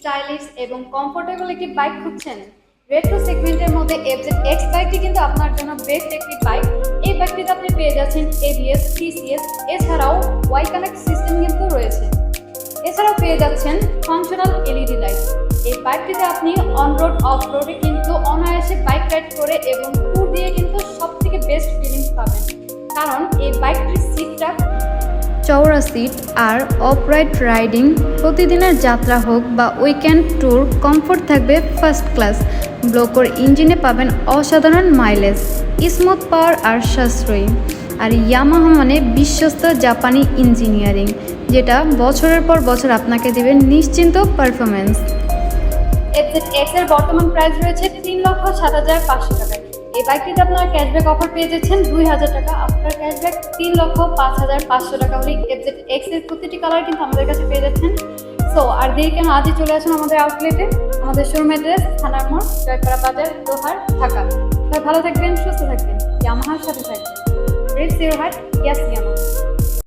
Stylish এবং comfortable একটি bike খুঁজছেন? রেট্রো সেগমেন্টের মধ্যে FZ-X বাইকটি কিন্তু আপনার জন্য বেস্ট একটি বাইক। এই বাইকটিতে আপনি পেয়ে যাচ্ছেন ABS, TCS, এছাড়াও ওয়াই কানেক্ট সিস্টেম কিন্তু রয়েছে। এছাড়াও পেয়ে যাচ্ছেন ফাংশনাল LED লাইট। এই বাইকটিতে আপনি অন রোড অফ রোডে কিন্তু অনায়াসে বাইক রাইড করে এবং ট্যুর দিয়ে কিন্তু সবথেকে বেস্ট ফিলিংস পাবেন, কারণ এই বাইকটির সিটটা চওড়া সিট আর অপরাইট রাইডিং। প্রতিদিনের যাত্রা হোক বা উইকেন্ড ট্যুর, কমফোর্ট থাকবে ফার্স্ট ক্লাস। ব্লোকোর ইঞ্জিনে পাবেন অসাধারণ মাইলেজ, স্মুথ পাওয়ার আর সাশ্রয়ী। আর ইয়ামাহা মানে বিশ্বস্ত জাপানি ইঞ্জিনিয়ারিং, যেটা বছরের পর বছর আপনাকে দেবে নিশ্চিন্ত পারফরমেন্স। FZ-X এর বর্তমান প্রাইস রয়েছে 3,07,500 টাকায়। এই বাইকটিতে আপনারা ক্যাশব্যাক অফার পেয়ে যাচ্ছেন 2,000 টাকা। আপনার ক্যাশব্যাক 3,05,500 টাকা হলে FZ-X এর প্রতিটি কালার কিন্তু আমাদের কাছে পেয়ে যাচ্ছেন। সো আর দেরি কেন, আজই চলে আসুন আমাদের আউটলেটে। আমাদের শোরুম অ্যাড্রেস থানার মোড়, জয়পাড়া বাজার, দোহার, ঢাকা। সবাই ভালো থাকবেন, সুস্থ থাকবেন, ইয়ামাহার সাথে থাকবেন। রেড জিরো হাট, ইয়াস ইয়ামাহা।